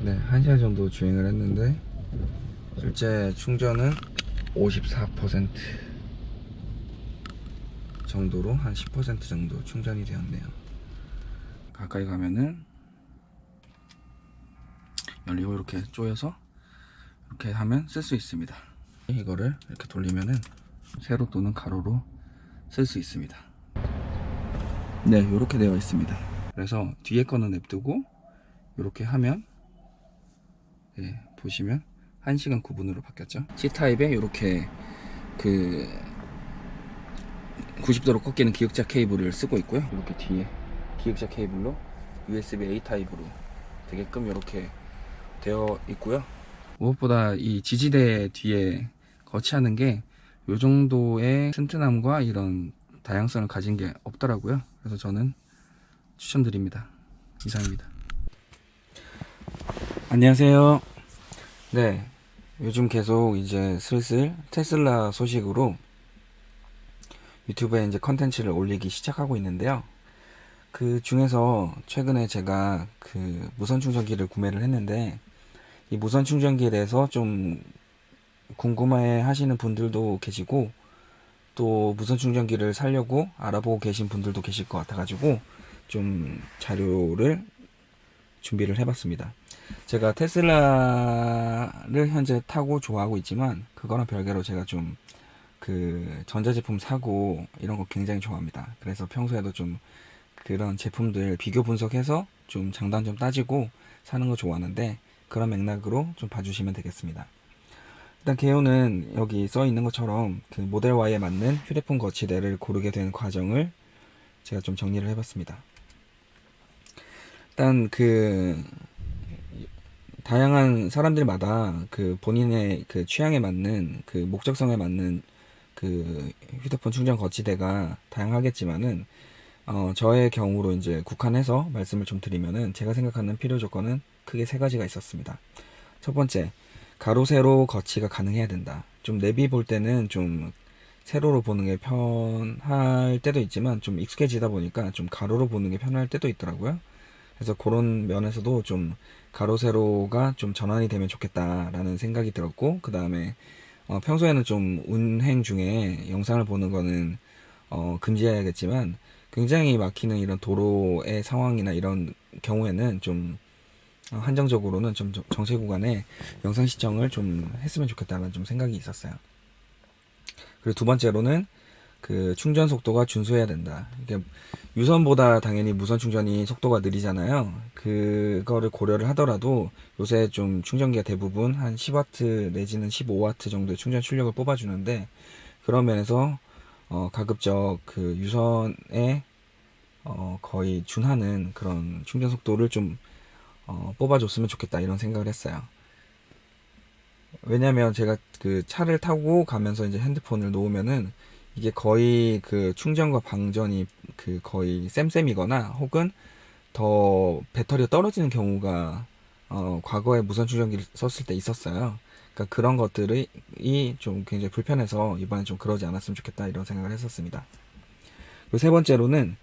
네, 1시간 정도 주행을 했는데 실제 충전은 54% 정도로 한 10% 정도 충전이 되었네요. 가까이 가면은 열리고 이렇게 조여서 이렇게 하면 쓸 수 있습니다. 이거를 이렇게 돌리면은 세로 또는 가로로 쓸 수 있습니다. 네, 이렇게 되어 있습니다. 그래서 뒤에 거는 냅두고 이렇게 하면 보시면 1시간 9분으로 바뀌었죠. C타입에 이렇게 그 90도로 꺾이는 기역자 케이블을 쓰고 있고요. 이렇게 뒤에 기역자 케이블로 USB A 타입으로 되게끔 이렇게 되어 있고요. 무엇보다 이 지지대 뒤에 거치하는 게 이 정도의 튼튼함과 이런 다양성을 가진 게 없더라고요. 그래서 저는 추천드립니다. 이상입니다. 안녕하세요. 네, 요즘 계속 이제 슬슬 테슬라 소식으로 유튜브에 이제 컨텐츠를 올리기 시작하고 있는데요. 그 중에서 최근에 제가 그 무선 충전기를 구매를 했는데, 이 무선 충전기에 대해서 좀 궁금해 하시는 분들도 계시고, 또 무선 충전기를 사려고 알아보고 계신 분들도 계실 것 같아가지고 좀 자료를 준비를 해봤습니다. 제가 테슬라를 현재 타고 좋아하고 있지만, 그거랑 별개로 제가 좀 그 전자제품 사고 이런 거 굉장히 좋아합니다. 그래서 평소에도 좀 그런 제품들 비교 분석해서 좀 장단점 따지고 사는 거 좋아하는데, 그런 맥락으로 좀 봐주시면 되겠습니다. 일단 개요는 여기 써 있는 것처럼 그 모델 Y에 맞는 휴대폰 거치대를 고르게 된 과정을 제가 좀 정리를 해봤습니다. 일단 그 다양한 사람들마다 그 본인의 그 취향에 맞는 그 목적성에 맞는 그 휴대폰 충전 거치대가 다양하겠지만은 저의 경우로 이제 국한해서 말씀을 좀 드리면은, 제가 생각하는 필요 조건은 크게 세 가지가 있었습니다. 첫 번째, 가로 세로 거치가 가능해야 된다. 좀 내비 볼 때는 좀 세로로 보는 게 편할 때도 있지만, 좀 익숙해지다 보니까 좀 가로로 보는 게 편할 때도 있더라고요. 그래서 그런 면에서도 좀 가로 세로가 좀 전환이 되면 좋겠다라는 생각이 들었고, 그 다음에 평소에는 좀 운행 중에 영상을 보는 거는 금지해야겠지만, 굉장히 막히는 이런 도로의 상황이나 이런 경우에는 좀 한정적으로는 좀 정체 구간에 영상 시청을 좀 했으면 좋겠다는 좀 생각이 있었어요. 그리고 두 번째로는 그 충전 속도가 준수해야 된다. 이게 유선보다 당연히 무선 충전이 속도가 느리잖아요. 그거를 고려를 하더라도 요새 좀 충전기가 대부분 한 10W 내지는 15W 정도의 충전 출력을 뽑아주는데, 그런 면에서 가급적 그 유선에 거의 준하는 그런 충전 속도를 좀 뽑아줬으면 좋겠다 이런 생각을 했어요. 왜냐면 제가 그 차를 타고 가면서 이제 핸드폰을 놓으면은 이게 거의 그 충전과 방전이 그 거의 쌤쌤이거나, 혹은 더 배터리가 떨어지는 경우가 과거에 무선 충전기를 썼을 때 있었어요. 그러니까 그런 것들이 좀 굉장히 불편해서 이번엔 좀 그러지 않았으면 좋겠다 이런 생각을 했었습니다. 그리고 세 번째로는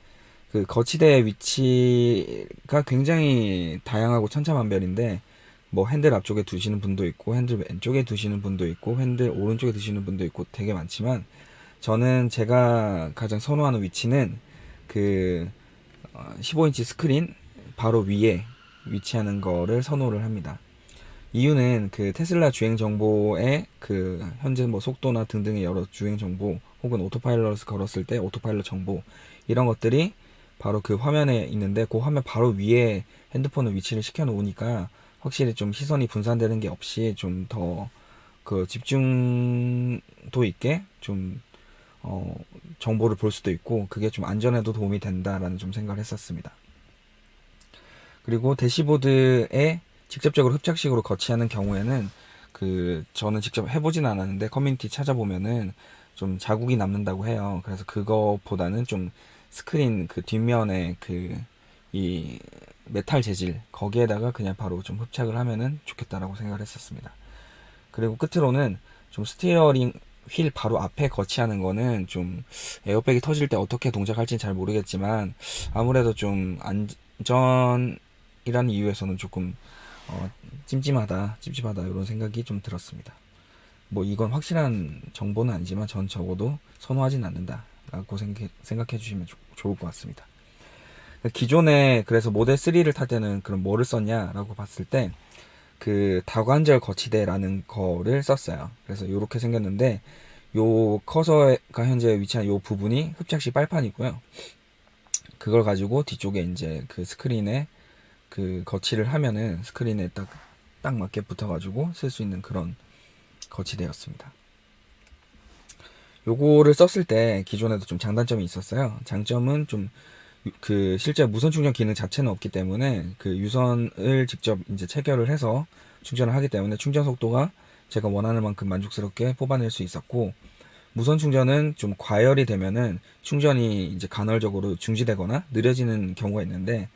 그 거치대의 위치가 굉장히 다양하고 천차만별인데, 뭐 핸들 앞쪽에 두시는 분도 있고, 핸들 왼쪽에 두시는 분도 있고, 핸들 오른쪽에 두시는 분도 있고 되게 많지만, 저는 제가 가장 선호하는 위치는 그 15인치 스크린 바로 위에 위치하는 거를 선호를 합니다. 이유는 그 테슬라 주행 정보에 그 현재 뭐 속도나 등등의 여러 주행 정보, 혹은 오토파일럿을 걸었을 때 오토파일럿 정보, 이런 것들이 바로 그 화면에 있는데, 그 화면 바로 위에 핸드폰을 위치를 시켜 놓으니까 확실히 좀 시선이 분산되는 게 없이 좀 더 그 집중도 있게 좀 정보를 볼 수도 있고, 그게 좀 안전에도 도움이 된다라는 좀 생각을 했었습니다. 그리고 대시보드에 직접적으로 흡착식으로 거치하는 경우에는 그 저는 직접 해보진 않았는데 커뮤니티 찾아보면은 좀 자국이 남는다고 해요. 그래서 그거보다는 좀 스크린 그 뒷면에 그 이 메탈 재질 거기에다가 그냥 바로 좀 흡착을 하면은 좋겠다라고 생각을 했었습니다. 그리고 끝으로는 좀 스티어링 휠 바로 앞에 거치하는 거는 좀 에어백이 터질 때 어떻게 동작할지는 잘 모르겠지만, 아무래도 좀 안전이라는 이유에서는 조금 어, 찜찜하다 이런 생각이 좀 들었습니다. 뭐 이건 확실한 정보는 아니지만 전 적어도 선호하진 않는다라고 생각해 주시면 좋을 것 같습니다. 기존에 그래서 모델 3를 탈 때는 그럼 뭐를 썼냐라고 봤을 때 그 다관절 거치대라는 거를 썼어요. 그래서 이렇게 생겼는데 요 커서가 현재 위치한 요 부분이 흡착식 빨판이고요. 그걸 가지고 뒤쪽에 이제 그 스크린에 그 거치를 하면은 스크린에 딱 맞게 붙어가지고 쓸 수 있는 그런 거치대였습니다. 요거를 썼을 때 기존에도 좀 장단점이 있었어요. 장점은 좀 그 실제 무선 충전 기능 자체는 없기 때문에 그 유선을 직접 이제 체결을 해서 충전을 하기 때문에 충전 속도가 제가 원하는 만큼 만족스럽게 뽑아낼 수 있었고, 무선 충전은 좀 과열이 되면은 충전이 이제 간헐적으로 중지되거나 느려지는 경우가 있는데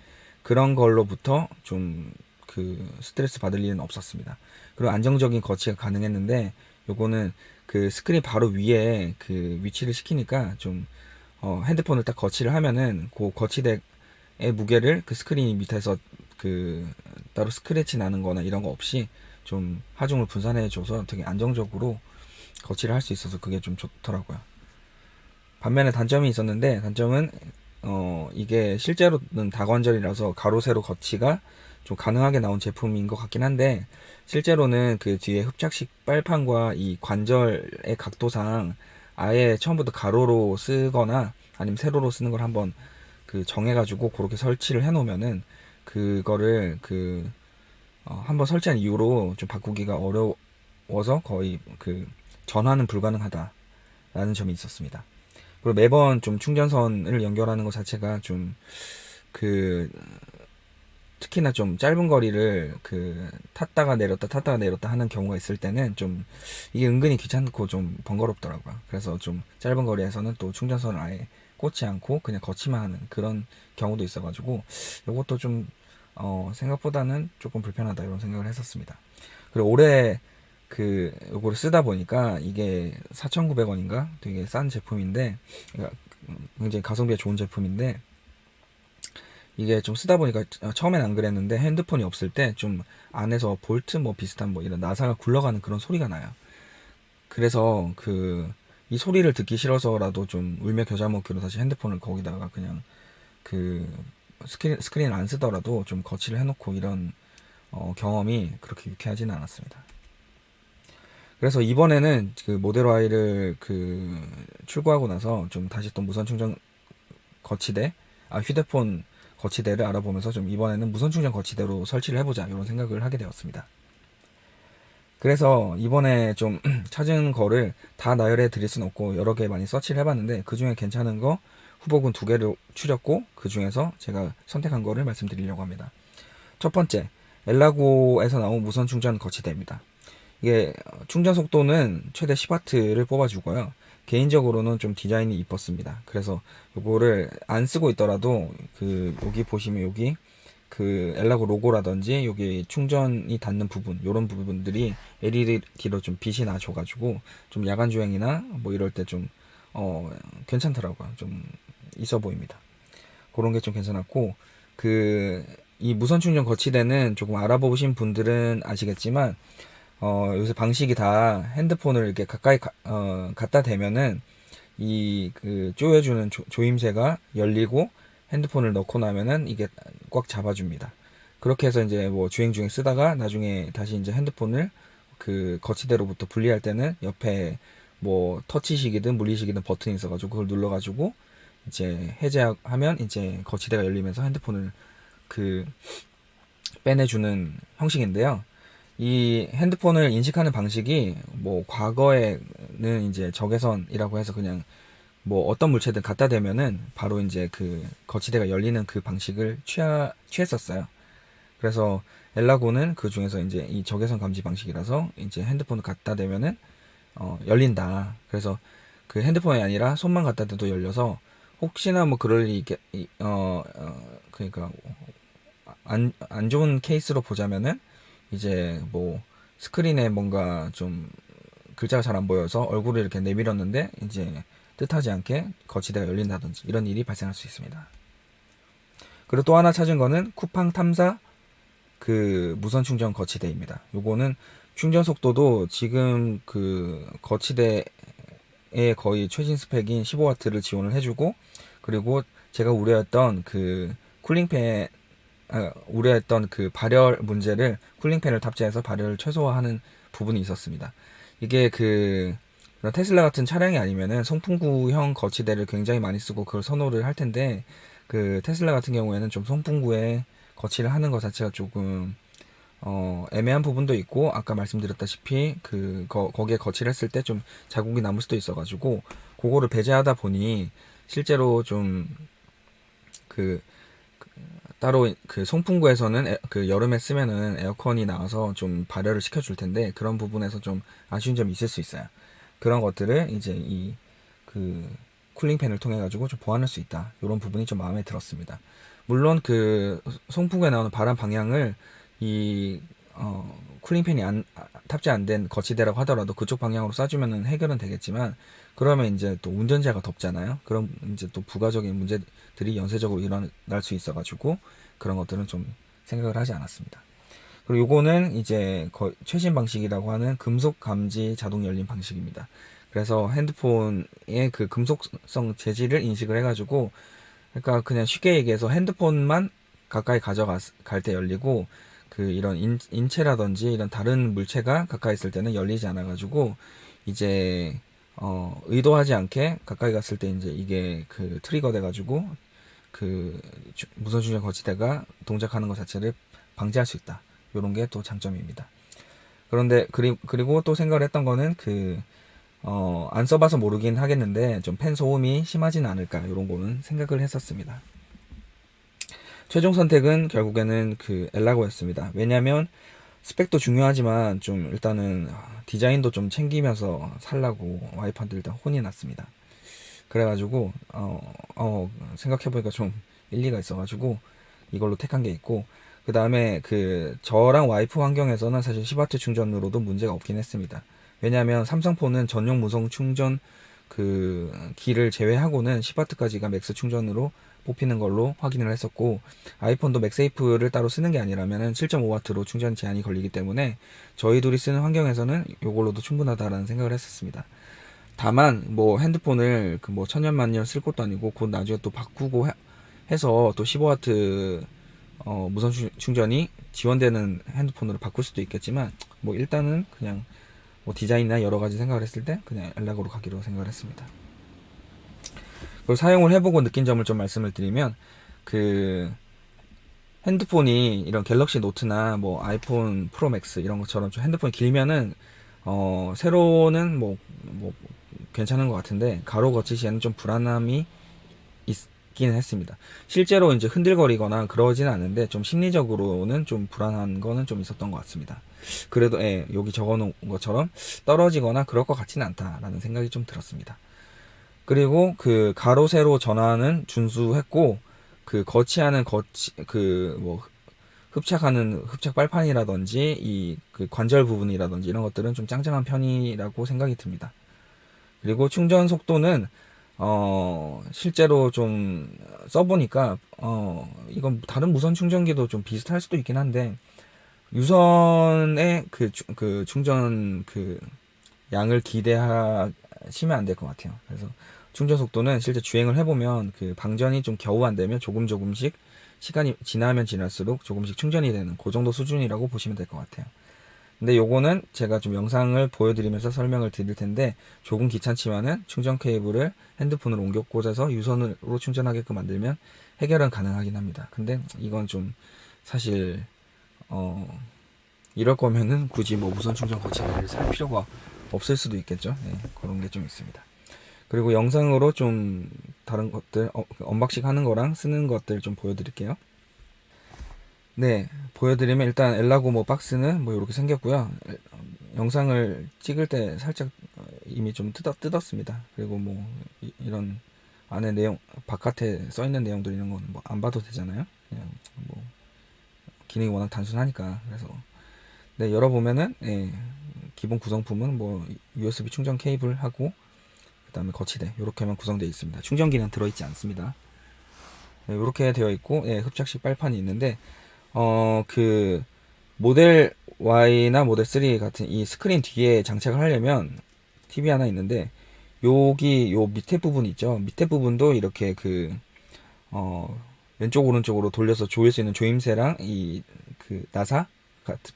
그런 걸로부터 좀 그 스트레스 받을 일은 없었습니다. 그리고 안정적인 거치가 가능했는데 요거는 그 스크린 바로 위에 그 위치를 시키니까 좀 핸드폰을 딱 거치를 하면은 그 거치대의 무게를 그 스크린 밑에서 그 따로 스크래치 나는 거나 이런 거 없이 좀 하중을 분산해 줘서 되게 안정적으로 거치를 할 수 있어서 그게 좀 좋더라고요. 반면에 단점이 있었는데, 단점은 이게 실제로는 다관절이라서 가로 세로 거치가 좀 가능하게 나온 제품인 것 같긴 한데, 실제로는 그 뒤에 흡착식 빨판과 이 관절의 각도상 아예 처음부터 가로로 쓰거나 아니면 세로로 쓰는 걸 한번 그 정해가지고 그렇게 설치를 해놓으면은 그거를 한번 설치한 이후로 좀 바꾸기가 어려워서 거의 그 전환은 불가능하다라는 점이 있었습니다. 그리고 매번 좀 충전선을 연결하는 것 자체가 좀 그 특히나 좀 짧은 거리를 그 탔다가 내렸다 하는 경우가 있을 때는 좀 이게 은근히 귀찮고 좀 번거롭더라고요. 그래서 좀 짧은 거리에서는 또 충전선을 아예 꽂지 않고 그냥 거치만 하는 그런 경우도 있어가지고 이것도 좀 생각보다는 조금 불편하다 이런 생각을 했었습니다. 그리고 올해 그 요거를 쓰다 보니까 이게 4,900원인가 되게 싼 제품인데, 그러니까 굉장히 가성비가 좋은 제품인데, 이게 좀 쓰다 보니까 처음엔 안 그랬는데 핸드폰이 없을 때 좀 안에서 볼트 뭐 비슷한 뭐 이런 나사가 굴러가는 그런 소리가 나요. 그래서 그 이 소리를 듣기 싫어서라도 좀 울며 겨자 먹기로 다시 핸드폰을 거기다가 그냥 그 스크린을 안 쓰더라도 좀 거치를 해놓고 이런 경험이 그렇게 유쾌하지는 않았습니다. 그래서 이번에는 그 모델 Y를 그 출고하고 나서 좀 다시 또 무선 충전 거치대, 휴대폰 거치대를 알아보면서 좀 이번에는 무선 충전 거치대로 설치를 해보자 이런 생각을 하게 되었습니다. 그래서 이번에 좀 찾은 거를 다 나열해 드릴 순 없고 여러 개 많이 서치를 해봤는데 그 중에 괜찮은 거 후보군 두 개를 추렸고 그 중에서 제가 선택한 거를 말씀드리려고 합니다. 첫 번째, 엘라고에서 나온 무선 충전 거치대입니다. 이게 충전 속도는 최대 10W를 뽑아주고요. 개인적으로는 좀 디자인이 이뻤습니다. 그래서 요거를 안 쓰고 있더라도 그 여기 보시면 여기 그 엘라고 로고라든지 여기 충전이 닿는 부분 요런 부분들이 LED로 좀 빛이 나줘가지고 좀 야간 주행이나 뭐 이럴 때 좀 괜찮더라고요. 좀 있어 보입니다. 그런 게 좀 괜찮았고, 그 이 무선 충전 거치대는 조금 알아보신 분들은 아시겠지만 요새 방식이 다 핸드폰을 이렇게 가까이 갖다 대면은 이 그 조여주는 조임새가 열리고 핸드폰을 넣고 나면은 이게 꽉 잡아줍니다. 그렇게 해서 이제 뭐 주행 중에 쓰다가 나중에 다시 이제 핸드폰을 그 거치대로부터 분리할 때는 옆에 뭐 터치식이든 물리식이든 버튼이 있어가지고 그걸 눌러가지고 이제 해제하면 이제 거치대가 열리면서 핸드폰을 그 빼내주는 형식인데요. 이 핸드폰을 인식하는 방식이 뭐 과거에는 이제 적외선이라고 해서 그냥 뭐 어떤 물체든 갖다 대면은 바로 이제 그 거치대가 열리는 그 방식을 취했었어요. 그래서 엘라고는 그 중에서 이제 이 적외선 감지 방식이라서 이제 핸드폰을 갖다 대면은 열린다. 그래서 그 핸드폰이 아니라 손만 갖다 대도 열려서 혹시나 뭐 그럴 일이 그러니까 안 좋은 케이스로 보자면은 이제 뭐 스크린에 뭔가 좀 글자가 잘 안 보여서 얼굴을 이렇게 내밀었는데 이제 뜻하지 않게 거치대가 열린다든지 이런 일이 발생할 수 있습니다. 그리고 또 하나 찾은 거는 쿠팡 탐사 그 무선 충전 거치대입니다. 요거는 충전 속도도 지금 그 거치대의 거의 최신 스펙인 15W를 지원을 해주고, 그리고 제가 우려했던 그 쿨링팬, 우려했던 그 발열 문제를 쿨링팬을 탑재해서 발열을 최소화하는 부분이 있었습니다. 이게 그 테슬라 같은 차량이 아니면은 송풍구형 거치대를 굉장히 많이 쓰고 그걸 선호를 할 텐데, 그 테슬라 같은 경우에는 좀 송풍구에 거치를 하는 것 자체가 조금 애매한 부분도 있고, 아까 말씀드렸다시피 거기에 거치를 했을 때 좀 자국이 남을 수도 있어가지고 그거를 배제하다 보니 실제로 좀 그 따로 그 송풍구에서는 그 여름에 쓰면은 에어컨이 나와서 좀 발열을 시켜줄 텐데, 그런 부분에서 좀 아쉬운 점이 있을 수 있어요. 그런 것들을 이제 이 그 쿨링팬을 통해 가지고 좀 보완할 수 있다. 이런 부분이 좀 마음에 들었습니다. 물론 그 송풍구에 나오는 바람 방향을 이 쿨링팬이 탑재 안 된 거치대라고 하더라도 그쪽 방향으로 쏴주면은 해결은 되겠지만, 그러면 이제 또 운전자가 덥잖아요. 그럼 이제 또 부가적인 문제들이 연쇄적으로 일어날 수 있어가지고 그런 것들은 좀 생각을 하지 않았습니다. 그리고 요거는 이제 최신 방식이라고 하는 금속 감지 자동 열림 방식입니다. 그래서 핸드폰의 그 금속성 재질을 인식을 해가지고, 그러니까 그냥 쉽게 얘기해서 핸드폰만 가까이 가져갈 때 열리고, 그 이런 인체라든지 이런 다른 물체가 가까이 있을 때는 열리지 않아가지고, 이제 의도하지 않게 가까이 갔을 때 이제 이게 그 트리거 돼가지고 그 무선 충전 거치대가 동작하는 것 자체를 방지할 수 있다. 요런 게 또 장점입니다. 그런데 그리고 또 생각을 했던 거는 안 써봐서 모르긴 하겠는데 좀 팬 소음이 심하진 않을까, 요런 거는 생각을 했었습니다. 최종 선택은 결국에는 그 엘라고였습니다. 왜냐면 스펙도 중요하지만 좀 일단은 디자인도 좀 챙기면서 살라고 와이프한테 일단 혼이 났습니다. 그래가지고 생각해보니까 좀 일리가 있어가지고 이걸로 택한 게 있고, 그 다음에 그 저랑 와이프 환경에서는 사실 10W 충전으로도 문제가 없긴 했습니다. 왜냐하면 삼성폰은 전용 무선 충전 그 기를 제외하고는 10W까지가 맥스 충전으로 뽑히는 걸로 확인을 했었고, 아이폰도 맥세이프를 따로 쓰는 게 아니라면은 7.5W로 충전 제한이 걸리기 때문에 저희 둘이 쓰는 환경에서는 이걸로도 충분하다라는 생각을 했었습니다. 다만 뭐 핸드폰을 그 뭐 천년만년 쓸 것도 아니고 곧 나중에 또 바꾸고 해서 또 15W 무선 충전이 지원되는 핸드폰으로 바꿀 수도 있겠지만, 뭐 일단은 그냥 뭐 디자인이나 여러 가지 생각을 했을 때 그냥 엘락으로 가기로 생각을 했습니다. 그리고 사용을 해보고 느낀 점을 좀 말씀을 드리면, 그 핸드폰이 이런 갤럭시 노트나 뭐 아이폰 프로 맥스 이런 것처럼 좀 핸드폰이 길면은 세로는 뭐 괜찮은 것 같은데 가로 거치시에는 좀 불안함이 있기는 했습니다. 실제로 이제 흔들거리거나 그러지는 않는데 좀 심리적으로는 좀 불안한 거는 좀 있었던 것 같습니다. 그래도 여기 적어놓은 것처럼 떨어지거나 그럴 것 같지는 않다라는 생각이 좀 들었습니다. 그리고 그 가로 세로 전환은 준수했고, 그 거치하는 그 뭐 흡착하는 흡착 빨판이라든지 이 그 관절 부분이라든지 이런 것들은 좀 짱짱한 편이라고 생각이 듭니다. 그리고 충전 속도는 실제로 좀 써보니까 이건 다른 무선 충전기도 좀 비슷할 수도 있긴 한데, 유선의 그 충전 그 양을 기대하시면 안 될 것 같아요. 그래서 충전 속도는 실제 주행을 해보면 그 방전이 좀 겨우 안 되면 조금씩 시간이 지나면 지날수록 조금씩 충전이 되는 그 정도 수준이라고 보시면 될 것 같아요. 근데 요거는 제가 좀 영상을 보여드리면서 설명을 드릴 텐데, 조금 귀찮지만은 충전 케이블을 핸드폰으로 옮겨 꽂아서 유선으로 충전하게끔 만들면 해결은 가능하긴 합니다. 근데 이건 좀 사실 이럴 거면은 굳이 뭐 무선 충전 거치대를 살 필요가 없을 수도 있겠죠. 네, 그런 게 좀 있습니다. 그리고 영상으로 좀 다른 것들 언박싱 하는 거랑 쓰는 것들 좀 보여드릴게요. 네, 보여드리면 일단 엘라고 뭐 박스는 뭐 이렇게 생겼고요. 영상을 찍을 때 살짝 이미 좀 뜯었습니다. 그리고 뭐 이런 안에 내용, 바깥에 써 있는 내용들 이런 건 뭐 안 봐도 되잖아요. 그냥 뭐 기능이 워낙 단순하니까. 그래서 네, 열어보면은 기본 구성품은 뭐 USB 충전 케이블하고 그 다음에 거치대 이렇게만 구성되어 있습니다. 충전기는 들어있지 않습니다. 네, 이렇게 되어 있고 흡착식 빨판이 있는데 그 모델 Y나 모델 3 같은 이 스크린 뒤에 장착을 하려면 팁이 하나 있는데, 여기 요 밑에 부분 있죠. 밑에 부분도 이렇게 어, 왼쪽 오른쪽으로 돌려서 조일 수 있는 조임새랑 이 그 나사,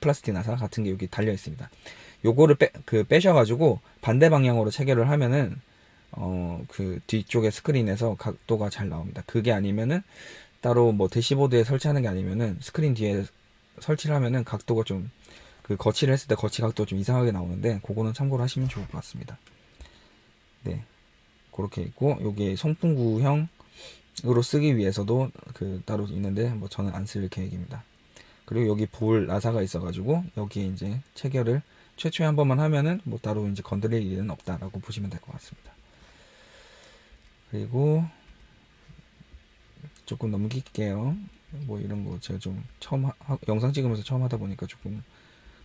플라스틱 나사 같은 게 여기 달려 있습니다. 요거를 빼셔가지고 반대 방향으로 체결을 하면은 그 뒤쪽에 스크린에서 각도가 잘 나옵니다. 그게 아니면은 따로 뭐 대시보드에 설치하는 게 아니면은 스크린 뒤에 설치를 하면은 각도가 좀 그 거치를 했을 때 거치 각도가 좀 이상하게 나오는데, 그거는 참고를 하시면 좋을 것 같습니다. 네, 그렇게 있고, 여기 송풍구형으로 쓰기 위해서도 그 따로 있는데 뭐 저는 안 쓸 계획입니다. 그리고 여기 볼 나사가 있어가지고 여기에 이제 체결을 최초에 한 번만 하면은 뭐 따로 이제 건드릴 일은 없다라고 보시면 될 것 같습니다. 그리고 조금 넘길게요. 뭐 이런 거 제가 좀 처음 영상 찍으면서 처음 하다 보니까 조금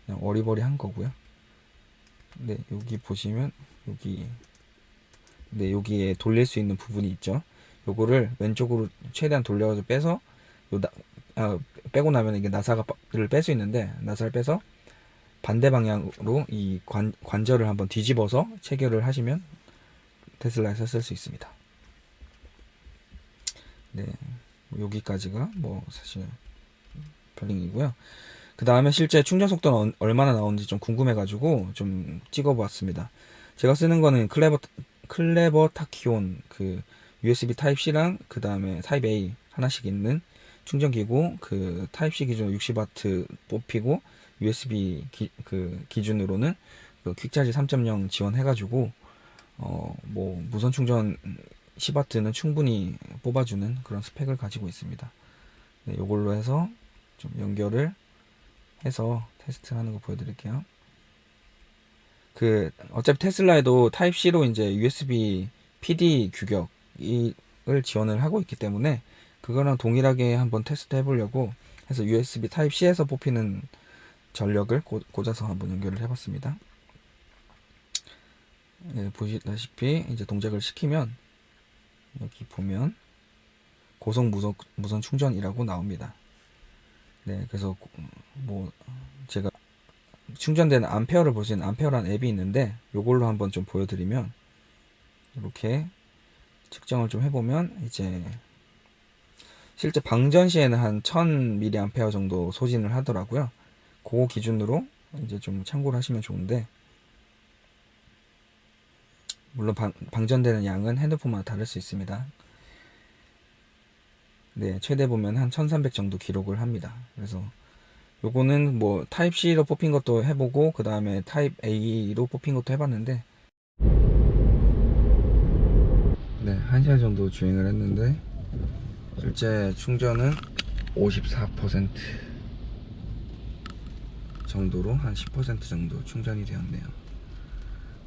그냥 어리버리한 거고요. 네, 여기 보시면 여기, 네, 여기에 돌릴 수 있는 부분이 있죠. 요거를 왼쪽으로 최대한 돌려가지고 빼서 요 빼고 나면 이게 나사를 뺄 수 있는데, 나사를 빼서 반대 방향으로 이 관절을 한번 뒤집어서 체결을 하시면 테슬라에서 쓸 수 있습니다. 네, 여기까지가 뭐 사실 별링이고요. 그 다음에 실제 충전 속도는 얼마나 나오는지 좀 궁금해가지고 좀 찍어봤습니다. 제가 쓰는 거는 클레버 타키온 그 USB 타입 C랑 그 다음에 타입 A 하나씩 있는 충전기고, 그 타입 C 기준 60W 뽑히고 USB 기준으로는 그 퀵차지 3.0 지원해가지고 뭐 무선 충전 10W는 충분히 뽑아주는 그런 스펙을 가지고 있습니다. 네, 이걸로 해서 좀 연결을 해서 테스트하는 거 보여드릴게요. 그 어차피 테슬라에도 타입 C로 이제 USB PD 규격을 지원을 하고 있기 때문에 그거랑 동일하게 한번 테스트 해보려고 해서 USB 타입 C에서 뽑히는 전력을 꽂아서 한번 연결을 해봤습니다. 네, 보시다시피 이제 동작을 시키면 여기 보면 고속 무선 충전이라고 나옵니다. 네, 그래서 뭐 제가 충전되는 암페어를 볼 수 있는 암페어라는 앱이 있는데, 요걸로 한번 좀 보여드리면 이렇게 측정을 좀 해보면 이제 실제 방전 시에는 한 1000mAh 정도 소진을 하더라고요. 그거 기준으로 이제 좀 참고를 하시면 좋은데, 물론 방전되는 양은 핸드폰마다 다를 수 있습니다. 네, 최대 보면 한 1300 정도 기록을 합니다. 그래서 요거는 뭐 타입 C로 뽑힌 것도 해보고 그 다음에 타입 A로 뽑힌 것도 해봤는데, 네, 1시간 정도 주행을 했는데 실제 충전은 54% 정도로 한 10% 정도 충전이 되었네요.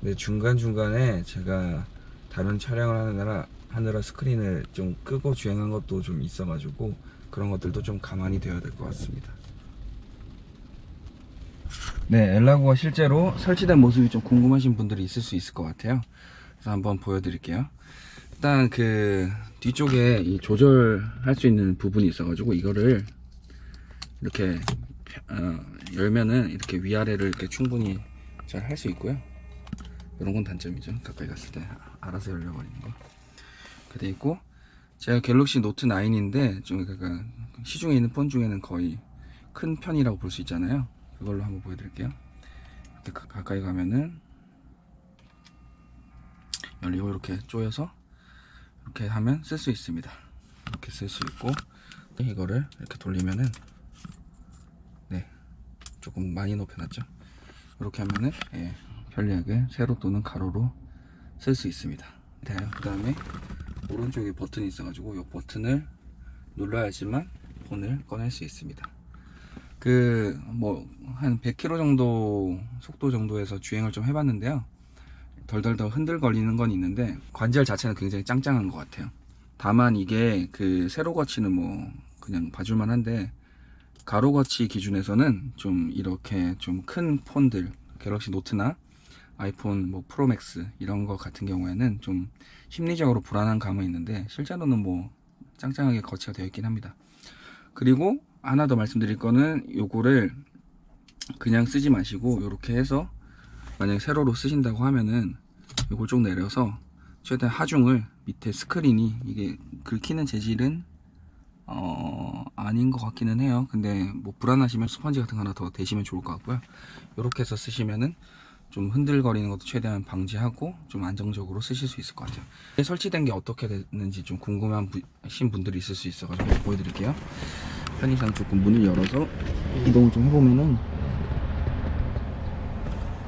근데 중간중간에 제가 다른 촬영을 하느라 스크린을 좀 끄고 주행한 것도 좀 있어가지고 그런 것들도 좀 가만히 되어야 될 것 같습니다. 네, 엘라고가 실제로 설치된 모습이 좀 궁금하신 분들이 있을 수 있을 것 같아요. 그래서 한번 보여드릴게요. 일단 그 뒤쪽에 이 조절할 수 있는 부분이 있어가지고 이거를 이렇게 열면은 이렇게 위아래를 이렇게 충분히 잘 할 수 있고요. 이런 건 단점이죠. 가까이 갔을 때 알아서 열려버리는 거. 그돼 있고, 제가 갤럭시 노트 9인데 좀 약간 시중에 있는 폰 중에는 거의 큰 편이라고 볼 수 있잖아요. 그걸로 한번 보여드릴게요. 이렇게 가까이 가면은 열리고, 이렇게 조여서 이렇게 하면 쓸 수 있습니다. 이렇게 쓸 수 있고, 이거를 이렇게 돌리면은, 네, 조금 많이 높여놨죠. 이렇게 하면은 편리하게 세로 또는 가로로 쓸 수 있습니다. 그 다음에 오른쪽에 버튼이 있어가지고 이 버튼을 눌러야지만 폰을 꺼낼 수 있습니다. 그 뭐 한 100km 정도 속도 정도에서 주행을 좀 해봤는데요, 덜덜덜 흔들거리는 건 있는데 관절 자체는 굉장히 짱짱한 것 같아요. 다만 이게 그 세로 거치는 뭐 그냥 봐줄만 한데, 가로 거치 기준에서는 좀 이렇게 좀 큰 폰들, 갤럭시 노트나 아이폰 뭐 프로맥스 이런 거 같은 경우에는 좀 심리적으로 불안한 감은 있는데, 실제로는 뭐 짱짱하게 거치가 되어 있긴 합니다. 그리고 하나 더 말씀드릴 거는 요거를 그냥 쓰지 마시고 요렇게 해서 만약에 세로로 쓰신다고 하면은 요걸 쭉 내려서 최대한 하중을 밑에 스크린이 이게 긁히는 재질은 아닌 것 같기는 해요. 근데 뭐 불안하시면 스펀지 같은 거 하나 더 대시면 좋을 것 같고요. 요렇게 해서 쓰시면은 좀 흔들거리는 것도 최대한 방지하고 좀 안정적으로 쓰실 수 있을 것 같아요. 설치된 게 어떻게 됐는지 좀 궁금하신 분들이 있을 수 있어가지고 보여드릴게요. 편의상 조금 문을 열어서 이동을 좀 해보면은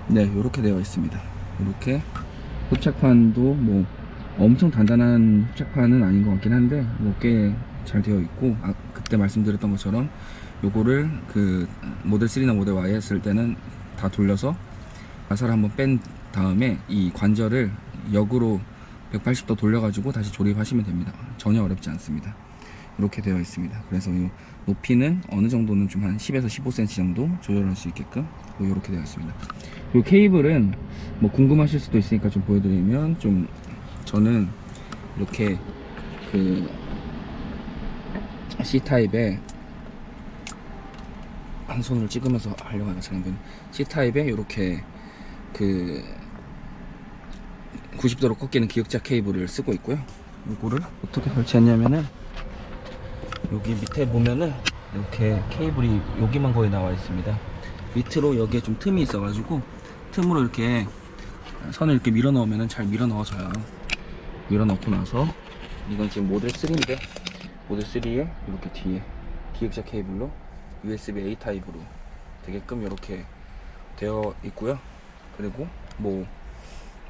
네, 이렇게 되어 있습니다. 이렇게 흡착판도 뭐 엄청 단단한 흡착판은 아닌 것 같긴 한데 뭐 꽤 잘 되어 있고, 그때 말씀드렸던 것처럼 요거를 그 모델 3나 모델 Y 했을 때는 다 돌려서 가사를 한번 뺀 다음에 이 관절을 역으로 180도 돌려가지고 다시 조립하시면 됩니다. 전혀 어렵지 않습니다. 이렇게 되어 있습니다. 그래서 이 높이는 어느 정도는 좀 한 10에서 15cm 정도 조절할 수 있게끔 이렇게 되어 있습니다. 이 케이블은 뭐 궁금하실 수도 있으니까 좀 보여드리면, 좀 저는 이렇게 그 C타입에 한 손을 찍으면서 하려고 하니까 잘 C타입에 이렇게 그 90도로 꺾이는 기역자 케이블을 쓰고 있고요. 이거를 어떻게 설치했냐면은 여기 밑에 보면은 이렇게 케이블이 여기만 거의 나와 있습니다. 밑으로 여기에 좀 틈이 있어 가지고 틈으로 이렇게 선을 이렇게 밀어 넣으면은 잘 밀어 넣어져요. 밀어 넣고 나서 이건 지금 모델 3인데 모델 3에 이렇게 뒤에 기역자 케이블로 USB-A 타입으로 되게끔 이렇게 되어 있고요. 그리고 뭐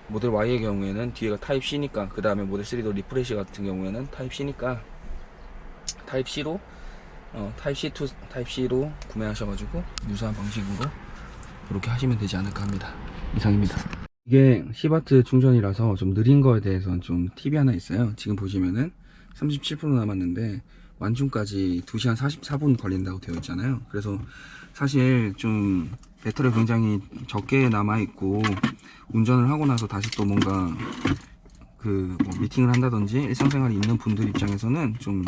모델 Y의 경우에는 뒤에가 타입 C니까, 그 다음에 모델 3도 리프레시 같은 경우에는 타입 C니까 타입 C로 타입 C to 타입 C로 구매하셔가지고 유사한 방식으로 이렇게 하시면 되지 않을까 합니다. 이상입니다. 이게 10W 충전이라서 좀 느린 거에 대해서는 좀 팁이 하나 있어요. 지금 보시면은 37% 남았는데 완충까지 2시간 44분 걸린다고 되어 있잖아요. 그래서 사실 좀 배터리가 굉장히 적게 남아있고 운전을 하고 나서 다시 또 뭔가 그 뭐 미팅을 한다든지 일상생활이 있는 분들 입장에서는 좀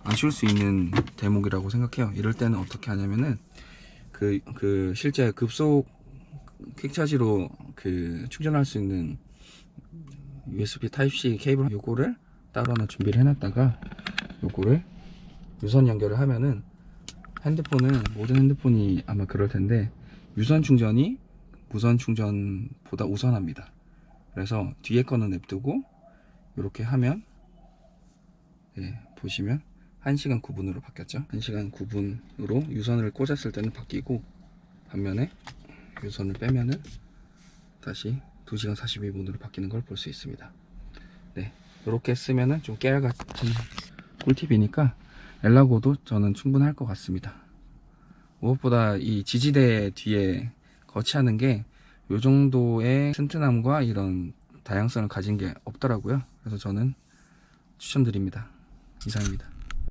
아쉬울 수 있는 대목이라고 생각해요. 이럴 때는 어떻게 하냐면은 그 실제 급속 퀵차지로 그 충전할 수 있는 USB 타입C 케이블, 요거를 따로 하나 준비를 해놨다가 요거를 유선 연결을 하면은 핸드폰은, 모든 핸드폰이 아마 그럴 텐데 유선 충전이 무선 충전보다 우선합니다. 그래서 뒤에 거는 냅두고 이렇게 하면, 네, 보시면 1시간 9분으로 바뀌었죠. 1시간 9분으로 유선을 꽂았을 때는 바뀌고, 반면에 유선을 빼면은 다시 2시간 42분으로 바뀌는 걸 볼 수 있습니다. 네, 이렇게 쓰면은 좀 깨알같은 꿀팁이니까 엘라고도 저는 충분할 것 같습니다. 무엇보다 이 지지대 뒤에 거치하는 게 요 정도의 튼튼함과 이런 다양성을 가진 게 없더라고요. 그래서 저는 추천드립니다. 이상입니다.